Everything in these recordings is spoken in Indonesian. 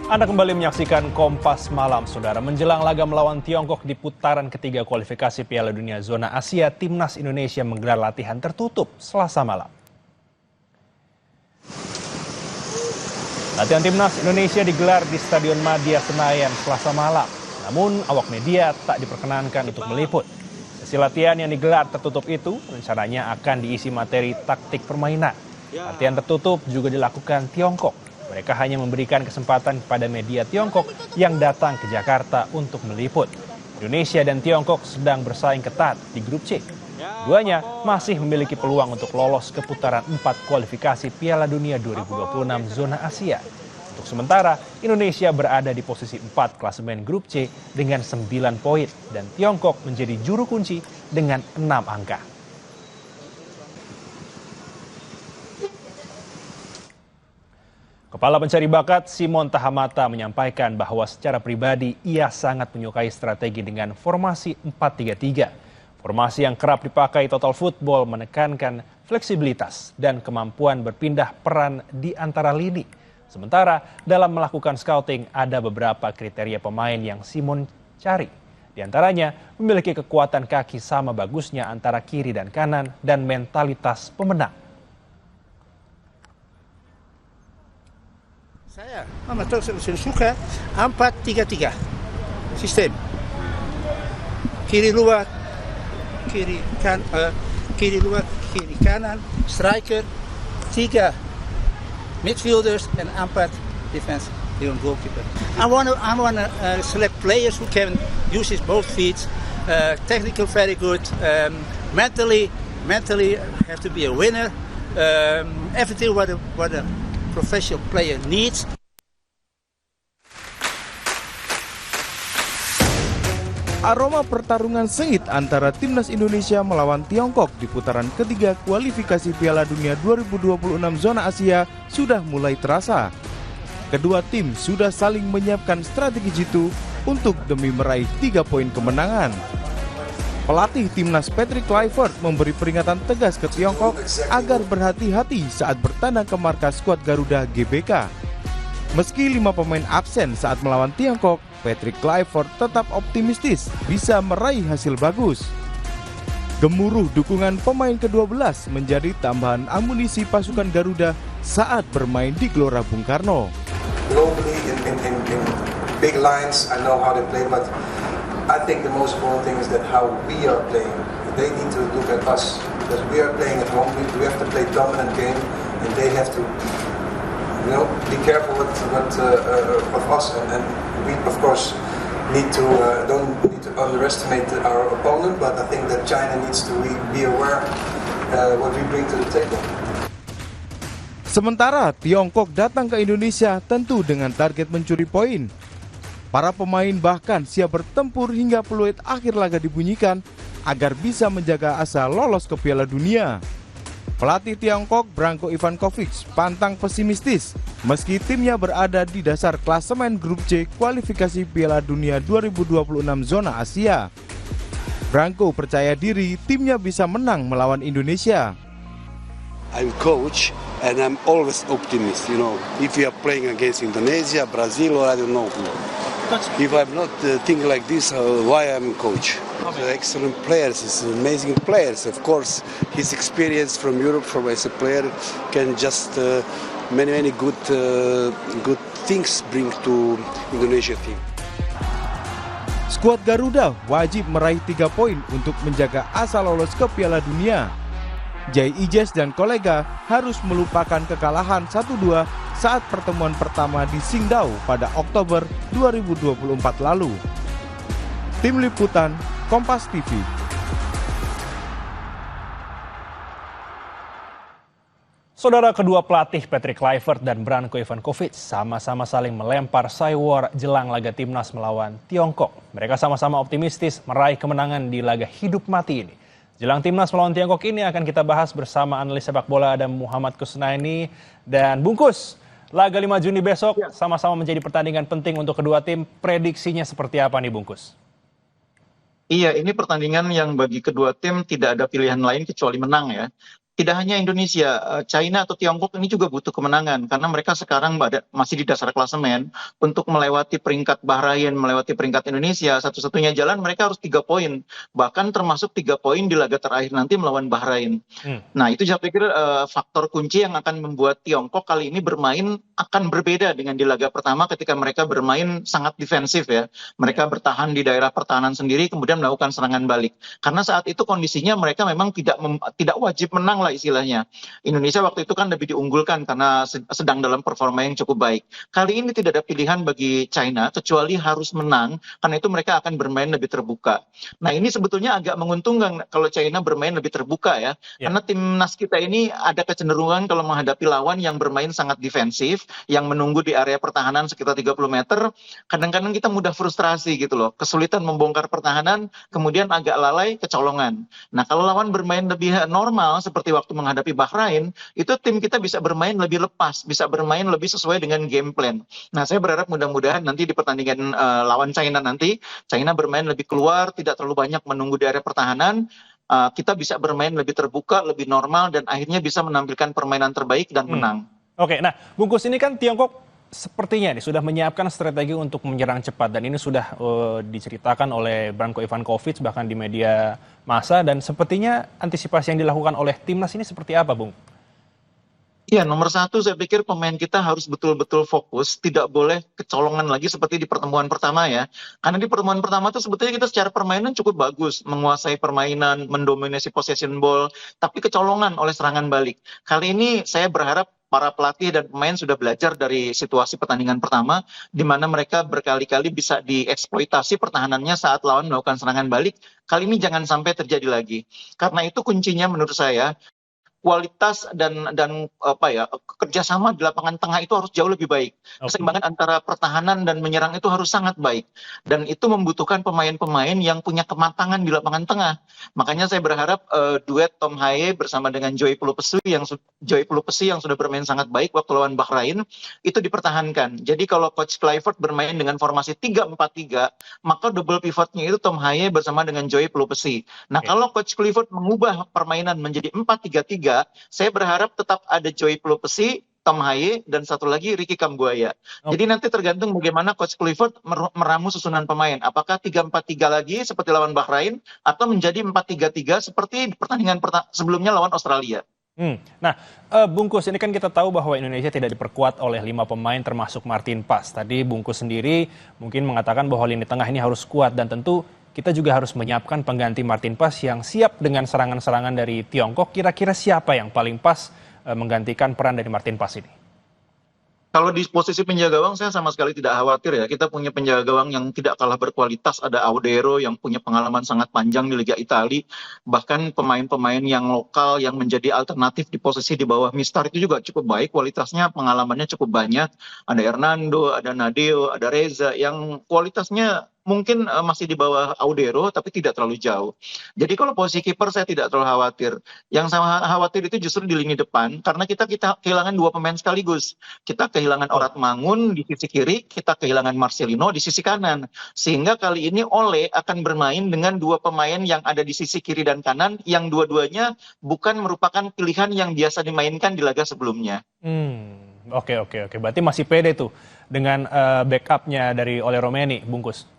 Anda kembali menyaksikan Kompas Malam, Saudara. Menjelang laga melawan Tiongkok di putaran ketiga kualifikasi Piala Dunia Zona Asia, Timnas Indonesia menggelar latihan tertutup Selasa malam. Latihan Timnas Indonesia digelar di Stadion Madia Senayan Selasa malam. Namun awak media tak diperkenankan untuk meliput. Sesi latihan yang digelar tertutup itu rencananya akan diisi materi taktik permainan. Latihan tertutup juga dilakukan Tiongkok. Mereka hanya memberikan kesempatan kepada media Tiongkok yang datang ke Jakarta untuk meliput. Indonesia dan Tiongkok sedang bersaing ketat di grup C. Keduanya masih memiliki peluang untuk lolos ke putaran 4 kualifikasi Piala Dunia 2026 Zona Asia. Untuk sementara, Indonesia berada di posisi 4 klasemen grup C dengan 9 poin dan Tiongkok menjadi juru kunci dengan 6 angka. Kepala Pencari Bakat Simon Tahamata menyampaikan bahwa secara pribadi ia sangat menyukai strategi dengan formasi 4-3-3. Formasi yang kerap dipakai Total Football menekankan fleksibilitas dan kemampuan berpindah peran di antara lini. Sementara dalam melakukan scouting ada beberapa kriteria pemain yang Simon cari. Di antaranya memiliki kekuatan kaki sama bagusnya antara kiri dan kanan dan mentalitas pemenang. Saya suka 4-3-3 sistem. Kiri luar, kiri kanan, striker, 3 midfielders and 4 defense goalkeeper. I want to select players who can use his both feet, technical very good, mentally have to be a winner. Everything what a professional player needs. Aroma pertarungan sengit antara Timnas Indonesia melawan Tiongkok di putaran ketiga kualifikasi Piala Dunia 2026 Zona Asia sudah mulai terasa. Kedua tim sudah saling menyiapkan strategi jitu untuk demi meraih 3 poin kemenangan. Pelatih Timnas Patrick Kluivert memberi peringatan tegas ke Tiongkok agar berhati-hati saat bertandang ke markas skuad Garuda GBK. Meski 5 pemain absen saat melawan Tiongkok, Patrick Kluivert tetap optimistis bisa meraih hasil bagus. Gemuruh dukungan pemain ke-12 menjadi tambahan amunisi pasukan Garuda saat bermain di Gelora Bung Karno. Globally in big lines, I know how they play, but I think the most important thing is that how we are playing. They need to look at us because we are playing at home. We have to play dominant game, and they have to, be careful of us. And we, of course, don't need to underestimate our opponent. But I think that China needs to be aware what we bring to the table. Sementara Tiongkok datang ke Indonesia tentu dengan target mencuri poin. Para pemain bahkan siap bertempur hingga peluit akhir laga dibunyikan agar bisa menjaga asa lolos ke Piala Dunia. Pelatih Tiongkok Branko Ivankovic pantang pesimistis meski timnya berada di dasar klasemen grup C kualifikasi Piala Dunia 2026 Zona Asia. Branko percaya diri timnya bisa menang melawan Indonesia. I'm coach and I'm always optimist, if we are playing against Indonesia, Brazil or I don't know who. If I'm not thinking like this, why I'm coach? Excellent players, amazing players. Of course, his experience from Europe, as a player, can just many good things bring to Indonesia team. Skuad Garuda wajib meraih 3 poin untuk menjaga asa lolos ke Piala Dunia. Jai Ijes dan kolega harus melupakan kekalahan 1-2 saat pertemuan pertama di Qingdao pada Oktober 2024 lalu. Tim Liputan, Kompas TV. Saudara, kedua pelatih Patrick Kluivert dan Branko Ivankovic sama-sama saling melempar cywar jelang laga Timnas melawan Tiongkok. Mereka sama-sama optimistis meraih kemenangan di laga hidup mati ini. Jelang Timnas melawan Tiongkok ini akan kita bahas bersama analis sepak bola Adam Muhammad Kusnaini dan Bungkus. Laga 5 Juni besok sama-sama menjadi pertandingan penting untuk kedua tim. Prediksinya seperti apa nih Bungkus? Iya, ini pertandingan yang bagi kedua tim tidak ada pilihan lain kecuali menang ya. tidak hanya Indonesia, China atau Tiongkok ini juga butuh kemenangan karena mereka sekarang masih di dasar klasemen. Untuk melewati peringkat Bahrain, melewati peringkat Indonesia, satu-satunya jalan mereka harus 3 poin, bahkan termasuk 3 poin di laga terakhir nanti melawan Bahrain. Nah itu saya pikir faktor kunci yang akan membuat Tiongkok kali ini bermain akan berbeda dengan di laga pertama ketika mereka bermain sangat defensif ya. Mereka bertahan di daerah pertahanan sendiri kemudian melakukan serangan balik. Karena saat itu kondisinya mereka memang tidak wajib menang lah istilahnya. Indonesia waktu itu kan lebih diunggulkan karena sedang dalam performa yang cukup baik. Kali ini tidak ada pilihan bagi China kecuali harus menang, karena itu mereka akan bermain lebih terbuka. Nah ini sebetulnya agak menguntungkan kalau China bermain lebih terbuka ya. Karena timnas kita ini ada kecenderungan kalau menghadapi lawan yang bermain sangat defensif, yang menunggu di area pertahanan sekitar 30 meter, kadang-kadang kita mudah frustrasi gitu loh. Kesulitan membongkar pertahanan, kemudian agak lalai, kecolongan. Nah kalau lawan bermain lebih normal seperti waktu menghadapi Bahrain, itu tim kita bisa bermain lebih lepas, bisa bermain lebih sesuai dengan game plan. Nah, saya berharap mudah-mudahan nanti di pertandingan lawan China nanti, China bermain lebih keluar, tidak terlalu banyak menunggu di area pertahanan, kita bisa bermain lebih terbuka, lebih normal, dan akhirnya bisa menampilkan permainan terbaik dan menang. Oke, nah bungkus ini kan Tiongkok sepertinya nih sudah menyiapkan strategi untuk menyerang cepat dan ini sudah diceritakan oleh Branko Ivankovic bahkan di media massa dan sepertinya antisipasi yang dilakukan oleh timnas ini seperti apa, Bung? Iya, nomor satu saya pikir pemain kita harus betul-betul fokus, tidak boleh kecolongan lagi seperti di pertemuan pertama ya. Karena di pertemuan pertama itu sebetulnya kita secara permainan cukup bagus, menguasai permainan, mendominasi possession ball, tapi kecolongan oleh serangan balik. Kali ini saya berharap para pelatih dan pemain sudah belajar dari situasi pertandingan pertama, di mana mereka berkali-kali bisa dieksploitasi pertahanannya saat lawan melakukan serangan balik. Kali ini jangan sampai terjadi lagi. Karena itu kuncinya menurut saya, kualitas dan kerjasama di lapangan tengah itu harus jauh lebih baik. Keseimbangan antara pertahanan dan menyerang itu harus sangat baik. Dan itu membutuhkan pemain-pemain yang punya kematangan di lapangan tengah. Makanya saya berharap duet Tom Haye bersama dengan Joy Pelupesi yang sudah bermain sangat baik waktu lawan Bahrain itu dipertahankan. Jadi kalau Coach Clifford bermain dengan formasi 3-4-3, maka double pivotnya itu Tom Haye bersama dengan Joy Pelupesi. Nah, kalau Coach Clifford mengubah permainan menjadi 4-3-3, saya berharap tetap ada Joy Pelupesi, Tom Haye, dan satu lagi Ricky Kambuaya. Jadi nanti tergantung bagaimana Coach Clifford meramu susunan pemain. Apakah 3-4-3 lagi seperti lawan Bahrain, atau menjadi 4-3-3 seperti pertandingan sebelumnya lawan Australia. Nah, Bungkus, ini kan kita tahu bahwa Indonesia tidak diperkuat oleh 5 pemain termasuk Martin Paes. Tadi Bungkus sendiri mungkin mengatakan bahwa lini tengah ini harus kuat dan tentu kita juga harus menyiapkan pengganti Martin Paes yang siap dengan serangan-serangan dari Tiongkok. Kira-kira siapa yang paling pas menggantikan peran dari Martin Paes ini? Kalau di posisi penjaga gawang saya sama sekali tidak khawatir ya. Kita punya penjaga gawang yang tidak kalah berkualitas. Ada Audero yang punya pengalaman sangat panjang di Liga Italia. Bahkan pemain-pemain yang lokal yang menjadi alternatif di posisi di bawah Mistar itu juga cukup baik. Kualitasnya, pengalamannya cukup banyak. Ada Hernando, ada Nadeo, ada Reza yang kualitasnya mungkin masih di bawah Audero tapi tidak terlalu jauh. Jadi kalau posisi kiper saya tidak terlalu khawatir. Yang saya khawatir itu justru di lini depan karena kita kehilangan 2 pemain sekaligus. Kita kehilangan Orat Mangun di sisi kiri, kita kehilangan Marcelino di sisi kanan. Sehingga kali ini Ole akan bermain dengan 2 pemain yang ada di sisi kiri dan kanan yang dua-duanya bukan merupakan pilihan yang biasa dimainkan di laga sebelumnya. Oke. Berarti masih pede tuh dengan backupnya dari Ole Romeni, Bungkus.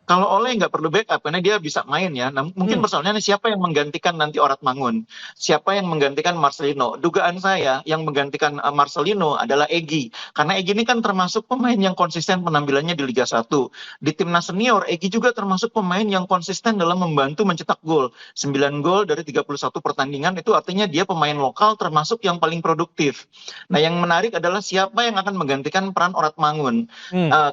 Kalau Ole nggak perlu backup karena dia bisa main ya. Nah, mungkin persoalannya siapa yang menggantikan nanti Orat Mangun? Siapa yang menggantikan Marcelino? Dugaan saya yang menggantikan Marcelino adalah Egy. Karena Egy ini kan termasuk pemain yang konsisten penampilannya di Liga 1. Di timnas senior, Egy juga termasuk pemain yang konsisten dalam membantu mencetak gol. 9 gol dari 31 pertandingan itu artinya dia pemain lokal termasuk yang paling produktif. Nah, yang menarik adalah siapa yang akan menggantikan peran Orat Mangun.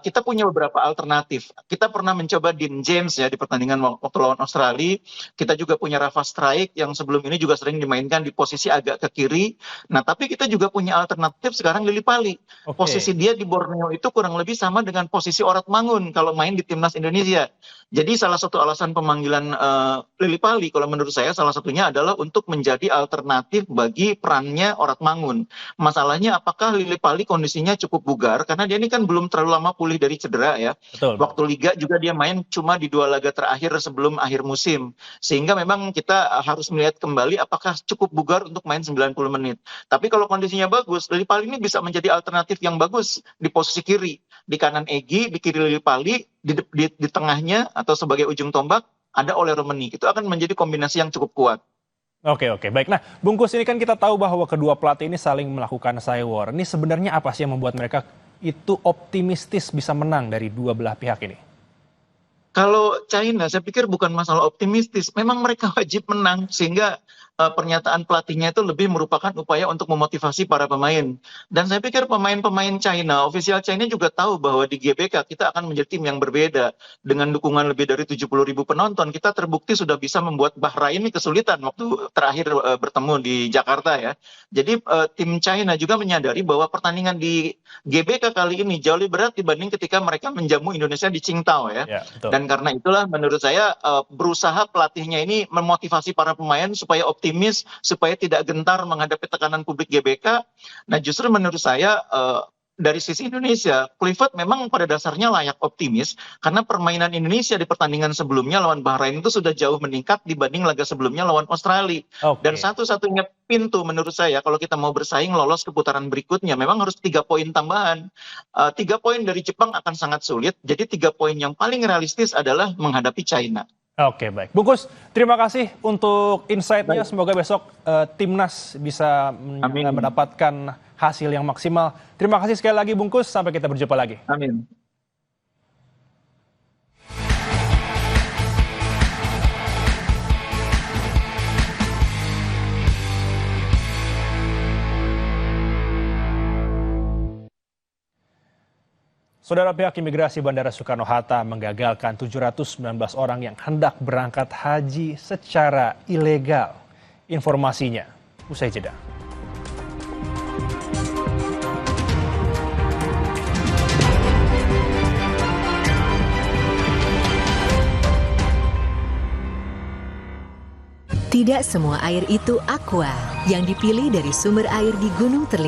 Kita punya beberapa alternatif. Kita pernah mencoba Dean James ya di pertandingan waktu lawan Australia. Kita juga punya Rafa Strijk yang sebelum ini juga sering dimainkan di posisi agak ke kiri. Nah, tapi kita juga punya alternatif sekarang Lili Pali. Posisi dia di Borneo itu kurang lebih sama dengan posisi Orat Mangun kalau main di timnas Indonesia. Jadi salah satu alasan pemanggilan Lili Pali kalau menurut saya salah satunya adalah untuk menjadi alternatif bagi perannya Orat Mangun. Masalahnya apakah Lili Pali kondisinya cukup bugar karena dia ini kan belum terlalu lama pulih dari cedera ya. Betul. Waktu Liga juga dia main bermain cuma di 2 laga terakhir sebelum akhir musim. Sehingga memang kita harus melihat kembali apakah cukup bugar untuk main 90 menit. Tapi kalau kondisinya bagus, Lillipali ini bisa menjadi alternatif yang bagus di posisi kiri. Di kanan Egy, di kiri Lillipali, di tengahnya atau sebagai ujung tombak ada Ole Romeni. Itu akan menjadi kombinasi yang cukup kuat. Oke, baik. Nah, Bungkus, ini kan kita tahu bahwa kedua pelatih ini saling melakukan cywar. Ini sebenarnya apa sih yang membuat mereka itu optimistis bisa menang dari dua belah pihak ini? Kalau China, saya pikir bukan masalah optimistis. Memang mereka wajib menang, sehingga pernyataan pelatihnya itu lebih merupakan upaya untuk memotivasi para pemain. Dan saya pikir pemain-pemain China, ofisial China juga tahu bahwa di GBK kita akan menjadi tim yang berbeda. Dengan dukungan lebih dari 70.000 penonton, kita terbukti sudah bisa membuat Bahrain ini kesulitan waktu terakhir bertemu di Jakarta ya. Jadi tim China juga menyadari bahwa pertandingan di GBK kali ini jauh lebih berat dibanding ketika mereka menjamu Indonesia di Qingdao ya. Betul. Dan karena itulah menurut saya berusaha pelatihnya ini memotivasi para pemain supaya optimis, supaya tidak gentar menghadapi tekanan publik GBK. Nah justru menurut saya dari sisi Indonesia, Clifford memang pada dasarnya layak optimis karena permainan Indonesia di pertandingan sebelumnya lawan Bahrain itu sudah jauh meningkat dibanding laga sebelumnya lawan Australia. Dan satu-satunya pintu menurut saya kalau kita mau bersaing lolos ke putaran berikutnya memang harus 3 poin tambahan. 3 poin dari Jepang akan sangat sulit, jadi 3 poin yang paling realistis adalah menghadapi China. Oke, baik. Bungkus, terima kasih untuk insight-nya. Semoga besok timnas bisa mendapatkan hasil yang maksimal. Terima kasih sekali lagi Bungkus, sampai kita berjumpa lagi. Amin. Saudara, pihak imigrasi Bandara Soekarno-Hatta menggagalkan 719 orang yang hendak berangkat haji secara ilegal. Informasinya usai jeda. Tidak semua air itu aqua. Yang dipilih dari sumber air di Gunung Terlihat